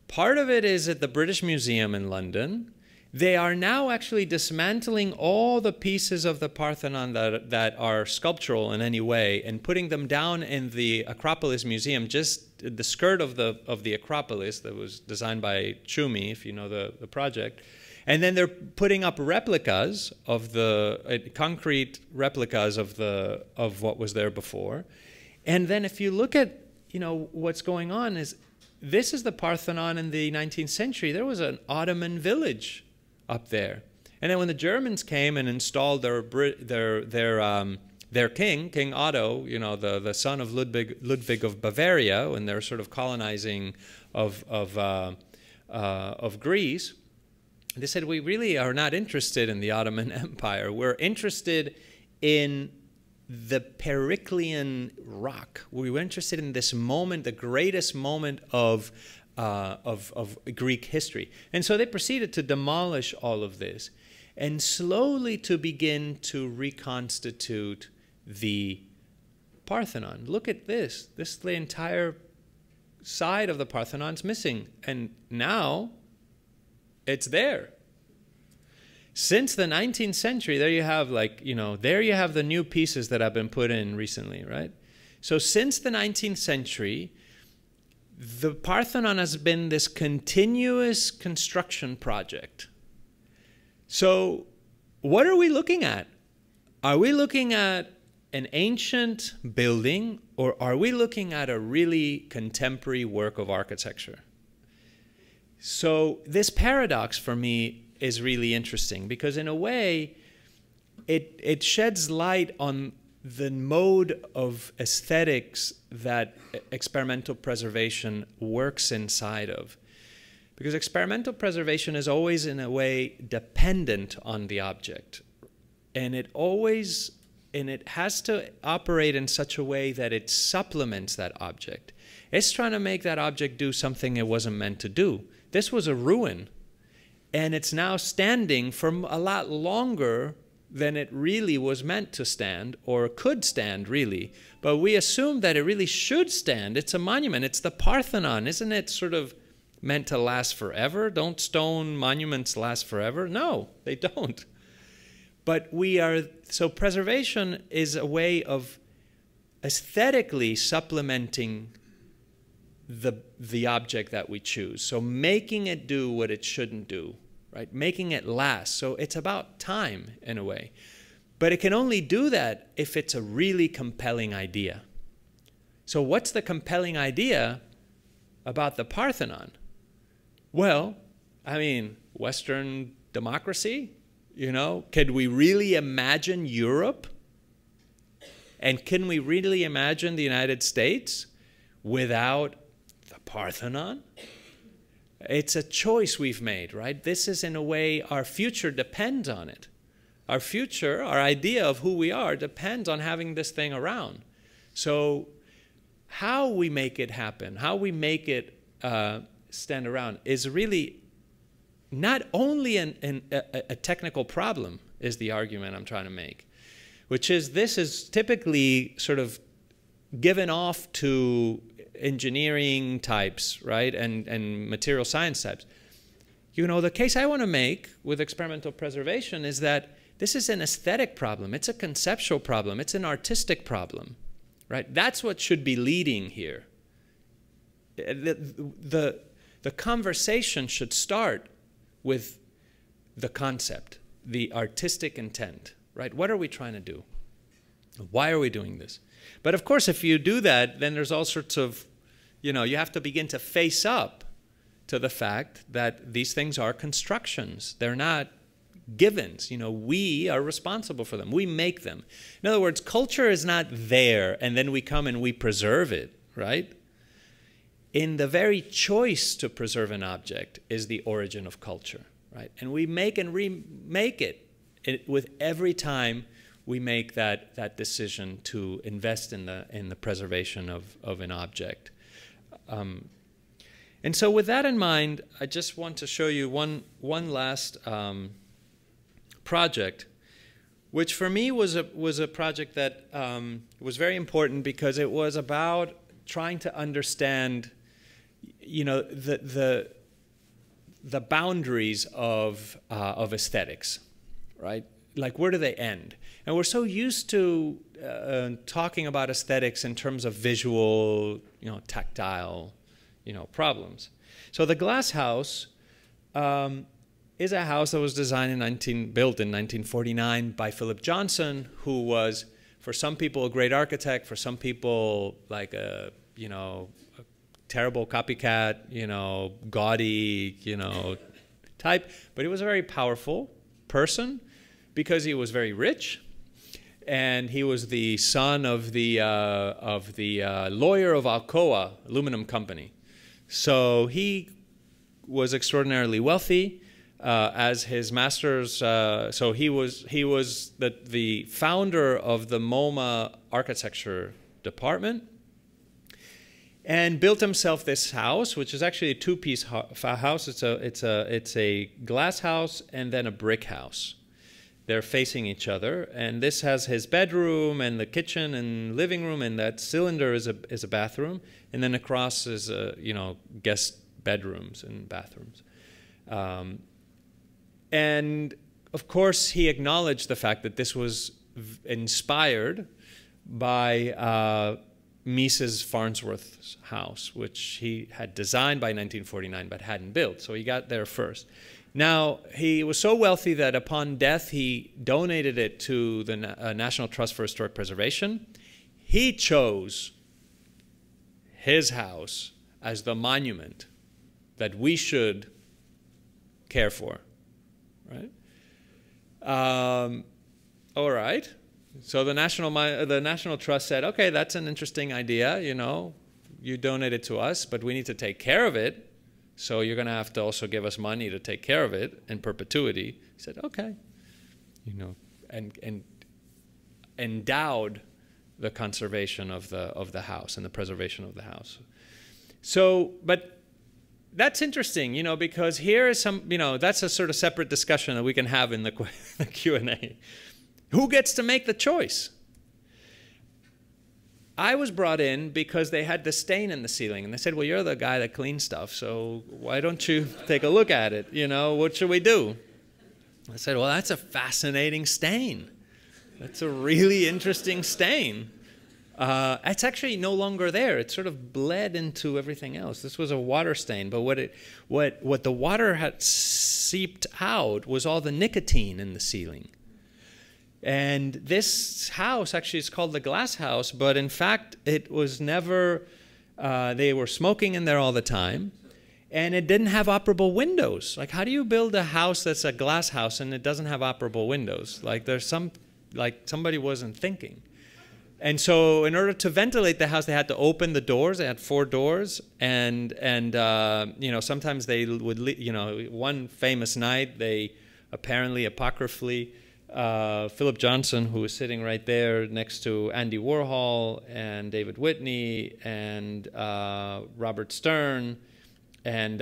Part of it is at the British Museum in London. They are now actually dismantling all the pieces of the Parthenon that are sculptural in any way and putting them down in the Acropolis Museum, just the skirt of the Acropolis that was designed by Chumi, if you know the project. And then they're putting up replicas of the concrete replicas of what was there before. And then if you look at, you know, what's going on is this is the Parthenon in the 19th century. There was an Ottoman village up there. And then when the Germans came and installed their king, King Otto, you know, the son of Ludwig of Bavaria, when they're sort of colonizing of Greece, they said, we really are not interested in the Ottoman Empire. We're interested in the Periclean rock. We were interested in this moment, the greatest moment of Greek history. And so they proceeded to demolish all of this and slowly to begin to reconstitute the Parthenon. Look at this. The entire side of the Parthenon's missing. And now it's there. Since the 19th century, there you have, like, you know, there you have the new pieces that have been put in recently, right? So since the 19th century, the Parthenon has been this continuous construction project. So what are we looking at? Are we looking at an ancient building, or are we looking at a really contemporary work of architecture? So this paradox for me is really interesting, because in a way it sheds light on the mode of aesthetics that experimental preservation works inside of. Because experimental preservation is always in a way dependent on the object. And it has to operate in such a way that it supplements that object. It's trying to make that object do something it wasn't meant to do. This was a ruin, and it's now standing for a lot longer than it really was meant to stand, or could stand, really. But we assume that it really should stand. It's a monument. It's the Parthenon. Isn't it sort of meant to last forever? Don't stone monuments last forever? No, they don't. But so preservation is a way of aesthetically supplementing the object that we choose. So making it do what it shouldn't do, right? Making it last. So it's about time in a way. But it can only do that if it's a really compelling idea. So what's the compelling idea about the Parthenon? Well, I mean, Western democracy, you know, could we really imagine Europe? And can we really imagine the United States without the Parthenon. It's a choice we've made, right? This is, in a way, our future depends on it. Our future, our idea of who we are, depends on having this thing around. So how we make it happen, how we make it stand around, is really not only a technical problem, is the argument I'm trying to make, which is this is typically sort of given off to engineering types, right, and material science types. You know, the case I want to make with experimental preservation is that this is an aesthetic problem. It's a conceptual problem. It's an artistic problem, right? That's what should be leading here. The conversation should start with the concept, the artistic intent, right? What are we trying to do? Why are we doing this? But of course, if you do that, then there's all sorts of, you know, you have to begin to face up to the fact that these things are constructions. They're not givens. You know, we are responsible for them. We make them. In other words, culture is not there and then we come and we preserve it, right? In the very choice to preserve an object is the origin of culture, right? And we make and remake it with every time we make that decision to invest in the preservation of an object. And so with that in mind, I just want to show you one last project, which for me was a project that was very important because it was about trying to understand, you know, the boundaries of aesthetics, right? Like, where do they end? And we're so used to talking about aesthetics in terms of visual, you know, tactile, you know, problems. So the glass house is a house that was designed built in 1949 by Philip Johnson, who was, for some people, a great architect, for some people, like a, you know, a terrible copycat, you know, gaudy, you know, type. But he was a very powerful person because he was very rich, and he was the son of the lawyer of Alcoa Aluminum Company. So he was extraordinarily wealthy, as his masters. So he was the founder of the MoMA architecture department, and built himself this house, which is actually a two-piece house. It's a glass house and then a brick house. They're facing each other, and this has his bedroom and the kitchen and living room, and that cylinder is a bathroom, and then across is you know, guest bedrooms and bathrooms. And of course, he acknowledged the fact that this was inspired by Mises Farnsworth's house, which he had designed by 1949 but hadn't built, so he got there first. Now, he was so wealthy that upon death, he donated it to the National Trust for Historic Preservation. He chose his house as the monument that we should care for, right? All right. So the National Trust said, okay, that's an interesting idea, you know, you donated to us, but we need to take care of it. So you're going to have to also give us money to take care of it in perpetuity. He said, okay, you know, and endowed the conservation of the house and the preservation of the house. So, but that's interesting, you know, because here is some, you know, that's a sort of separate discussion that we can have in the Q&A. Who gets to make the choice? I was brought in because they had the stain in the ceiling, and they said, well, you're the guy that cleans stuff, so why don't you take a look at it? You know, what should we do? I said, well, that's a fascinating stain. That's a really interesting stain. It's actually no longer there. It sort of bled into everything else. This was a water stain, but what the water had seeped out was all the nicotine in the ceiling. And this house actually is called the glass house, but in fact, it was never, they were smoking in there all the time, and it didn't have operable windows. Like, how do you build a house that's a glass house and it doesn't have operable windows? Like, there's like somebody wasn't thinking. And so in order to ventilate the house, they had to open the doors. They had 4 doors. And you know, sometimes they would, you know, one famous night, they apparently, apocryphally, Philip Johnson, who was sitting right there next to Andy Warhol and David Whitney and Robert Stern, and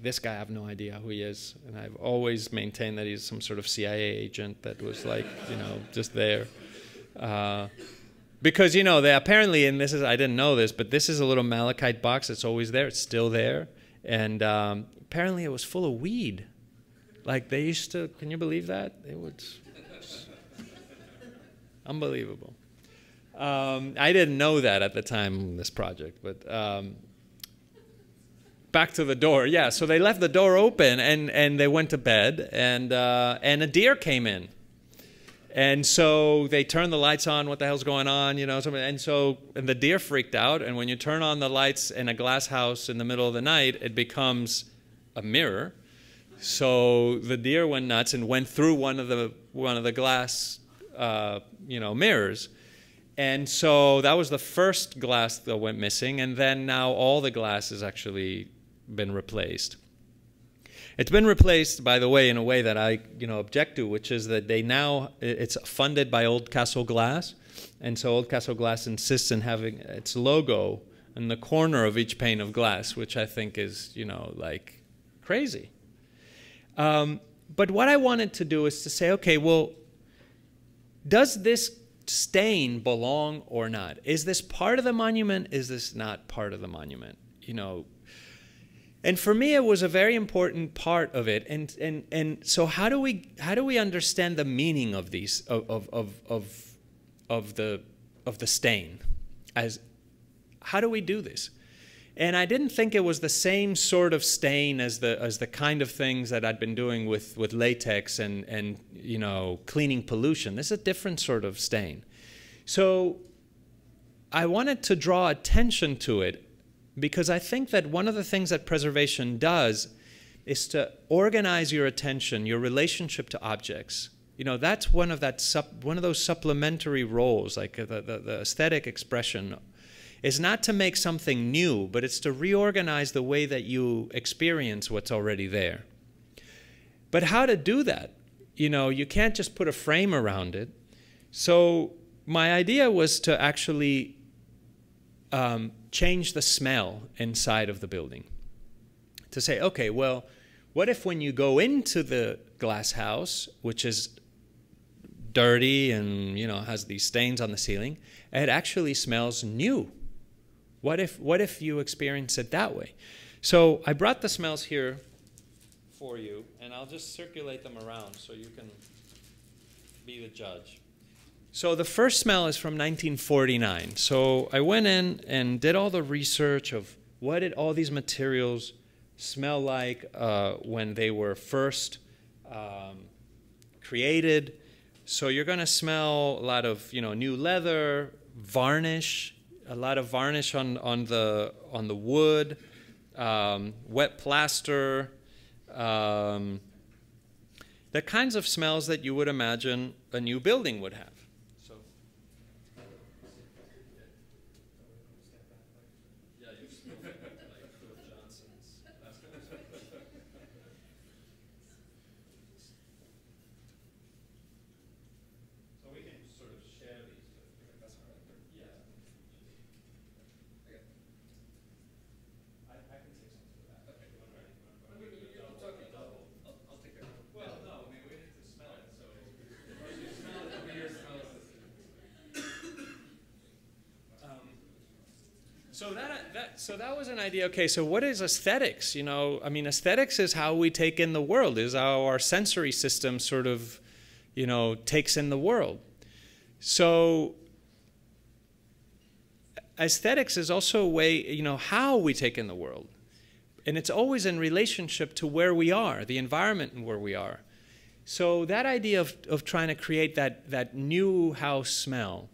this guy, I have no idea who he is. And I've always maintained that he's some sort of CIA agent that was like, you know, just there. Because, you know, they apparently, and this is, I didn't know this, but this is a little malachite box that's always there. It's still there. And apparently it was full of weed. Like they used to, can you believe that? It was unbelievable. I didn't know that at the time of this project, but back to the door. Yeah, so they left the door open and they went to bed and a deer came in. And so they turned the lights on, what the hell's going on, you know, and the deer freaked out, and when you turn on the lights in a glass house in the middle of the night, it becomes a mirror. So the deer went nuts and went through one of the glass, you know, mirrors. And so that was the first glass that went missing, and then now all the glass has actually been replaced. It's been replaced, by the way, in a way that I, you know, object to, which is that it's funded by Oldcastle Glass, and so Oldcastle Glass insists on having its logo in the corner of each pane of glass, which I think is, you know, like crazy. But what I wanted to do is to say, okay, well, does this stain belong or not? Is this part of the monument? Is this not part of the monument? You know. And for me, it was a very important part of it. And so how do we understand the meaning of these of the stain? How do we do this? And I didn't think it was the same sort of stain as the kind of things that I'd been doing with latex and you know, cleaning pollution. This is a different sort of stain. So I wanted to draw attention to it, because I think that one of the things that preservation does is to organize your attention, your relationship to objects. You know, that's one of those supplementary roles, like the aesthetic expression, is not to make something new, but it's to reorganize the way that you experience what's already there. But how to do that? You know, you can't just put a frame around it. So my idea was to actually change the smell inside of the building. To say, okay, well, what if when you go into the glass house, which is dirty and, you know, has these stains on the ceiling, it actually smells new? What if you experience it that way? So I brought the smells here for you, and I'll just circulate them around so you can be the judge. So the first smell is from 1949. So I went in and did all the research of what did all these materials smell like when they were first created. So you're going to smell a lot of, you know, new leather, varnish, a lot of varnish on the wood, wet plaster, the kinds of smells that you would imagine a new building would have. So that was an idea. Okay, so what is aesthetics? You know, I mean, aesthetics is how we take in the world, is how our sensory system sort of, you know, takes in the world. So aesthetics is also a way, you know, how we take in the world. And it's always in relationship to where we are, the environment and where we are. So that idea of trying to create that new house smell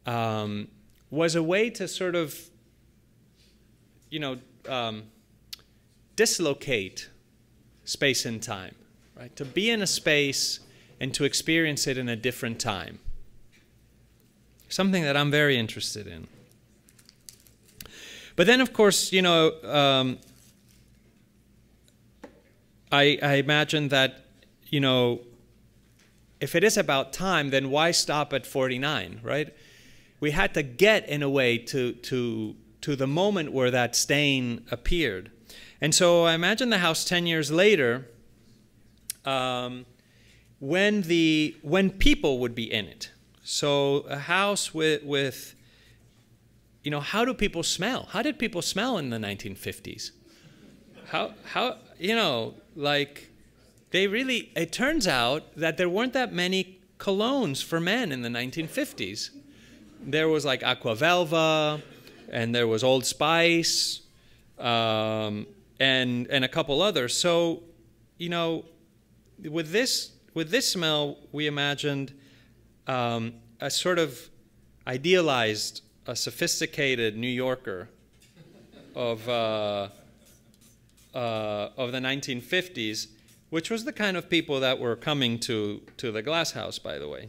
was a way to sort of, you know, dislocate space and time, right? To be in a space and to experience it in a different time. something that I'm very interested in. But then, of course, you know, I imagine that, you know, if it is about time, then why stop at 49, right? We had to get, in a way, to the moment where that stain appeared. And so I imagine the house 10 years later, when people would be in it. So a house with you know, how do people smell? How did people smell in the 1950s? How you know, like, they really, it turns out that there weren't that many colognes for men in the 1950s. There was like Aquavelva, and there was Old Spice, and a couple others. So, you know, with this smell, we imagined a sort of idealized, a sophisticated New Yorker of the 1950s, which was the kind of people that were coming to the Glass House, by the way.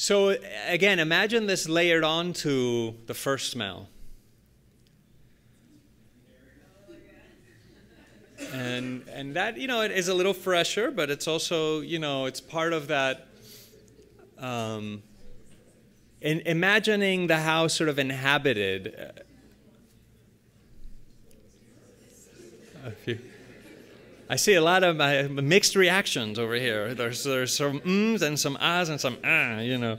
So again, imagine this layered onto the first smell. And that, you know, it is a little fresher, but it's also, you know, it's part of that, in imagining the house sort of inhabited. I see a lot of mixed reactions over here. There's some ums and some ahs and some you know.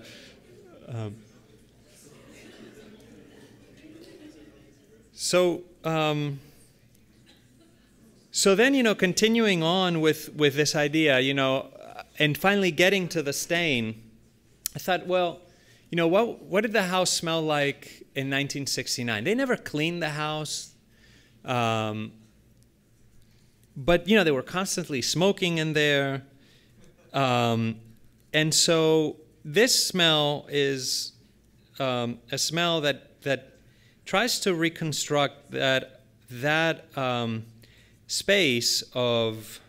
So then, you know, continuing on with this idea, you know, and finally getting to the stain, I thought, well, you know, what did the house smell like in 1969? They never cleaned the house. But, you know, they were constantly smoking in there. And so this smell is a smell that tries to reconstruct that space of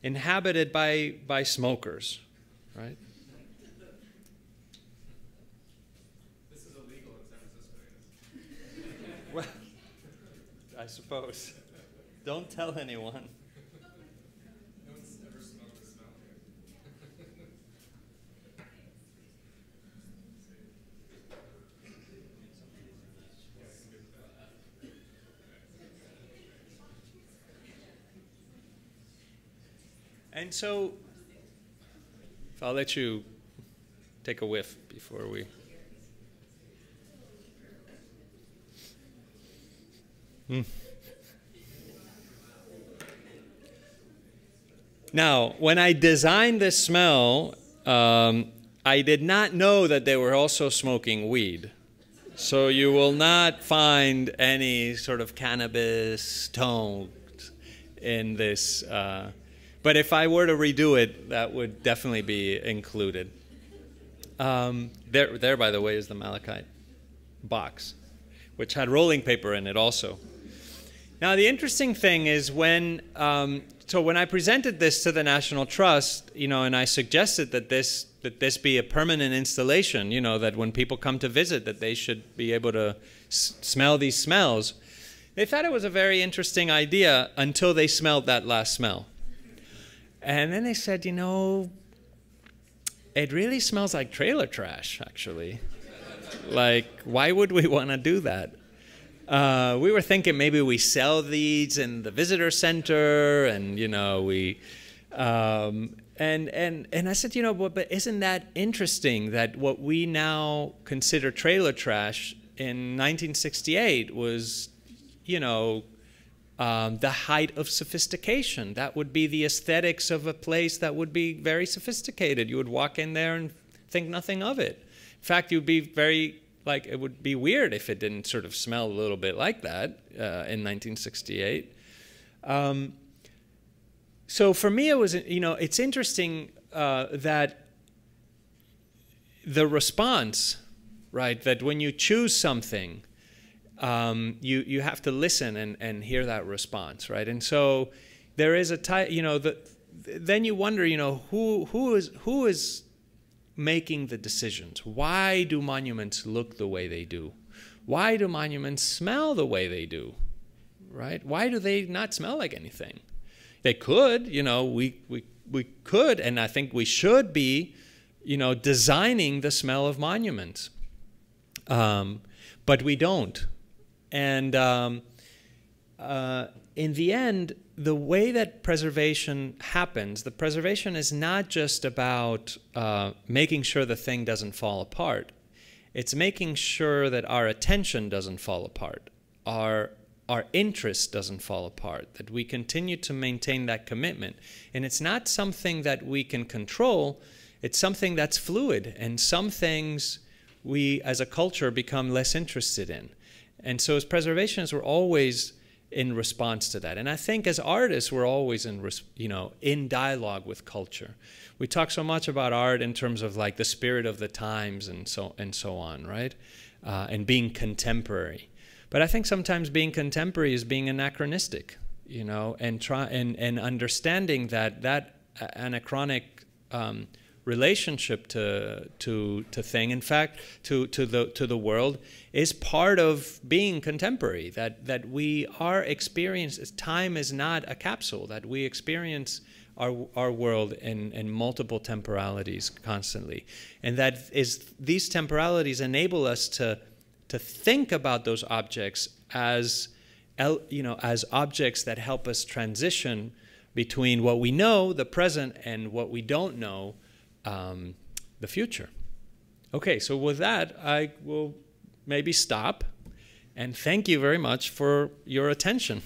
inhabited by smokers, right? This is illegal in San Francisco. Well, I suppose. Don't tell anyone. No one's ever smelled the smell here. And so, I'll let you take a whiff before we... Now, when I designed this smell, I did not know that they were also smoking weed. So you will not find any sort of cannabis tone in this. But if I were to redo it, that would definitely be included. There, by the way, is the malachite box, which had rolling paper in it also. Now, the interesting thing is when I presented this to the National Trust, you know, and I suggested that this be a permanent installation, you know, that when people come to visit, that they should be able to smell these smells, they thought it was a very interesting idea until they smelled that last smell. And then they said, you know, it really smells like trailer trash, actually. Like, why would we want to do that? We were thinking maybe we sell these in the visitor center, and you know and I said, you know, but isn't that interesting that what we now consider trailer trash in 1968 was, you know, the height of sophistication. That would be the aesthetics of a place that would be very sophisticated. You would walk in there and think nothing of it. In fact, you'd be very, like, it would be weird if it didn't sort of smell a little bit like that in 1968. So for me, it was, you know, it's interesting that the response, right, that when you choose something, you have to listen and hear that response, right? And so there is a type, you know, then you wonder, you know, who is making the decisions? Why do monuments look the way they do? Why do monuments smell the way they do? Right? Why do they not smell like anything? They could, you know, we could, and I think we should be, you know, designing the smell of monuments. But we don't. And in the end, the way that preservation happens, the preservation is not just about making sure the thing doesn't fall apart. It's making sure that our attention doesn't fall apart, our interest doesn't fall apart, that we continue to maintain that commitment. And it's not something that we can control, it's something that's fluid, and some things we as a culture become less interested in. And so as preservationists, we're always in response to that. And I think as artists, we're always in dialogue with culture. We talk so much about art in terms of like the spirit of the times and so on, right? And being contemporary. But I think sometimes being contemporary is being anachronistic, you know, and understanding that anachronic relationship to thing, in fact, to the world, is part of being contemporary. That we are experiencing, time is not a capsule. That we experience our world in multiple temporalities constantly, and that these temporalities enable us to think about those objects as, you know, as objects that help us transition between what we know, the present, and what we don't know, the future. Okay, so with that, I will maybe stop, and thank you very much for your attention.